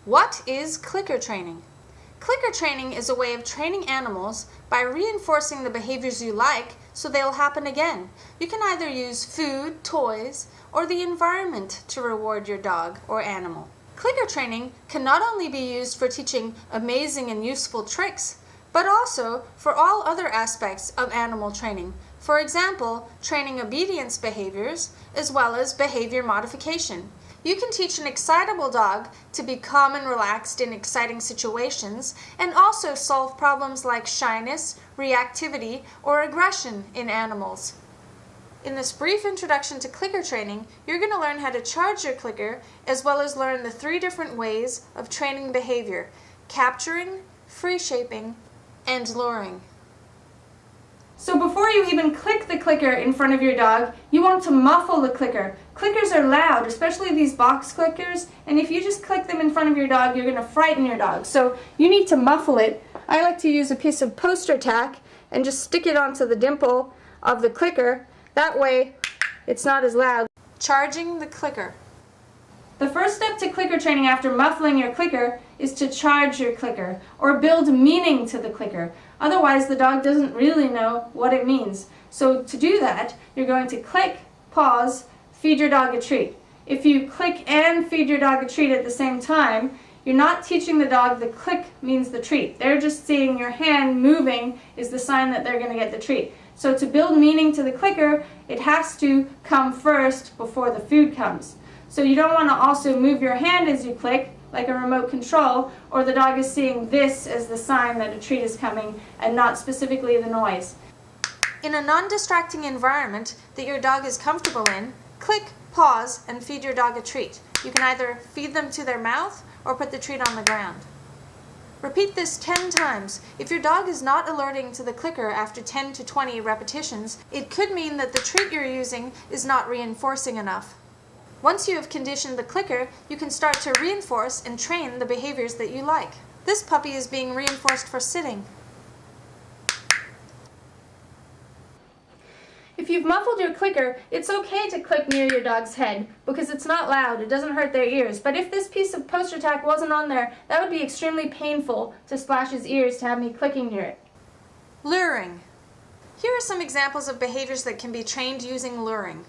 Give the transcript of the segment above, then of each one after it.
What is clicker training? Clicker training is a way of training animals by reinforcing the behaviors you like so they'll happen again. You can either use food, toys, or the environment to reward your dog or animal. Clicker training can not only be used for teaching amazing and useful tricks, but also for all other aspects of animal training. For example, training obedience behaviors as well as behavior modification. You can teach an excitable dog to be calm and relaxed in exciting situations and also solve problems like shyness, reactivity, or aggression in animals. In this brief introduction to clicker training, you're going to learn how to charge your clicker as well as learn the 3 different ways of training behavior: capturing, free shaping, and luring. So before you even click the clicker in front of your dog, you want to muffle the clicker. Clickers are loud, especially these box clickers, and if you just click them in front of your dog, you're going to frighten your dog. So you need to muffle it. I like to use a piece of poster tack and just stick it onto the dimple of the clicker. That way it's not as loud. Charging the clicker. The first step to clicker training after muffling your clicker is to charge your clicker or build meaning to the clicker. Otherwise, the dog doesn't really know what it means. So to do that, you're going to click, pause, feed your dog a treat. If you click and feed your dog a treat at the same time, you're not teaching the dog the click means the treat. They're just seeing your hand moving is the sign that they're going to get the treat. So to build meaning to the clicker, it has to come first before the food comes. So you don't want to also move your hand as you click, like a remote control, or the dog is seeing this as the sign that a treat is coming and not specifically the noise. In a non-distracting environment that your dog is comfortable in, click, pause, and feed your dog a treat. You can either feed them to their mouth or put the treat on the ground. Repeat this 10 times. If your dog is not alerting to the clicker after 10 to 20 repetitions, it could mean that the treat you're using is not reinforcing enough. Once you have conditioned the clicker, you can start to reinforce and train the behaviors that you like. This puppy is being reinforced for sitting. If you've muffled your clicker, it's okay to click near your dog's head because it's not loud, it doesn't hurt their ears. But if this piece of poster tack wasn't on there, that would be extremely painful to Splash's ears to have me clicking near it. Luring. Here are some examples of behaviors that can be trained using luring.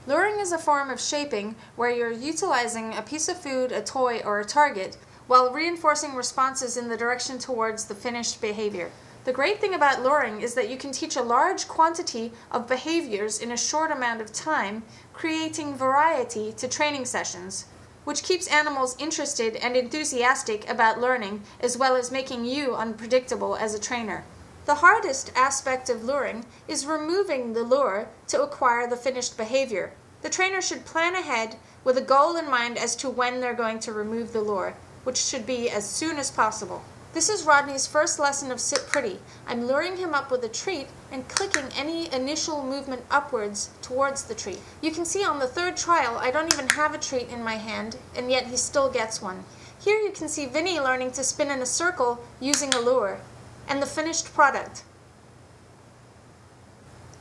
Luring is a form of shaping where you're utilizing a piece of food, a toy, or a target while reinforcing responses in the direction towards the finished behavior. The great thing about luring is that you can teach a large quantity of behaviors in a short amount of time, creating variety to training sessions, which keeps animals interested and enthusiastic about learning, as well as making you unpredictable as a trainer. The hardest aspect of luring is removing the lure to acquire the finished behavior. The trainer should plan ahead with a goal in mind as to when they're going to remove the lure, which should be as soon as possible. This is Rodney's first lesson of Sit Pretty. I'm luring him up with a treat and clicking any initial movement upwards towards the treat. You can see on the 3rd trial I don't even have a treat in my hand, and yet he still gets one. Here you can see Vinny learning to spin in a circle using a lure, and the finished product.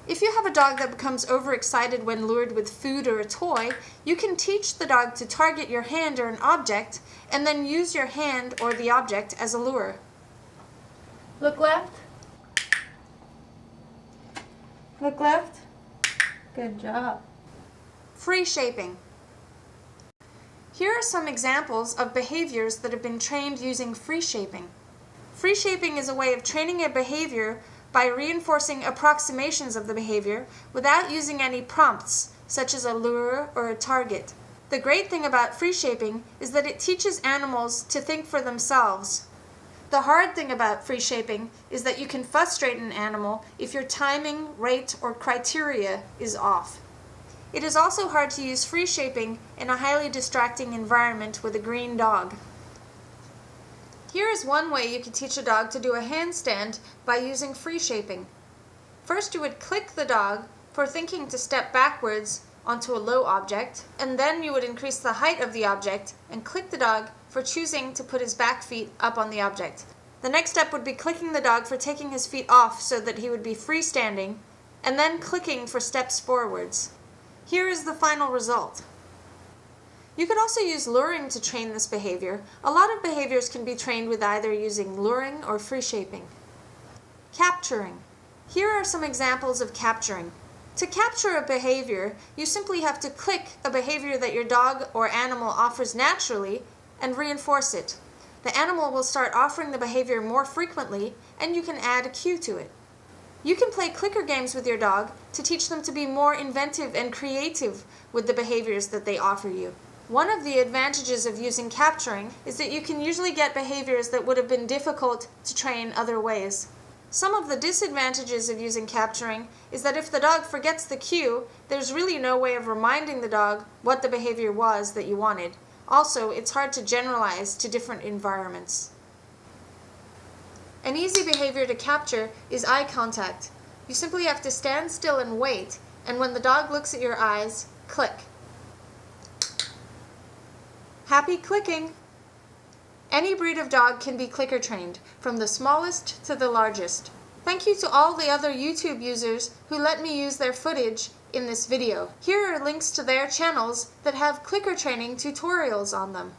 If you have a dog that becomes overexcited when lured with food or a toy, you can teach the dog to target your hand or an object and then use your hand or the object as a lure. Look left. Look left. Good job. Free shaping. Here are some examples of behaviors that have been trained using free shaping. Free shaping is a way of training a behavior by reinforcing approximations of the behavior without using any prompts, such as a lure or a target. The great thing about free shaping is that it teaches animals to think for themselves. The hard thing about free shaping is that you can frustrate an animal if your timing, rate, or criteria is off. It is also hard to use free shaping in a highly distracting environment with a green dog. Here is one way you could teach a dog to do a handstand by using free shaping. First you would click the dog for thinking to step backwards onto a low object, and then you would increase the height of the object and click the dog for choosing to put his back feet up on the object. The next step would be clicking the dog for taking his feet off so that he would be freestanding, and then clicking for steps forwards. Here is the final result. You could also use luring to train this behavior. A lot of behaviors can be trained with either using luring or free shaping. Capturing. Here are some examples of capturing. To capture a behavior, you simply have to click a behavior that your dog or animal offers naturally and reinforce it. The animal will start offering the behavior more frequently, and you can add a cue to it. You can play clicker games with your dog to teach them to be more inventive and creative with the behaviors that they offer you. One of the advantages of using capturing is that you can usually get behaviors that would have been difficult to train other ways. Some of the disadvantages of using capturing is that if the dog forgets the cue, there's really no way of reminding the dog what the behavior was that you wanted. Also, it's hard to generalize to different environments. An easy behavior to capture is eye contact. You simply have to stand still and wait, and when the dog looks at your eyes, click. Happy clicking! Any breed of dog can be clicker trained, from the smallest to the largest. Thank you to all the other YouTube users who let me use their footage in this video. Here are links to their channels that have clicker training tutorials on them.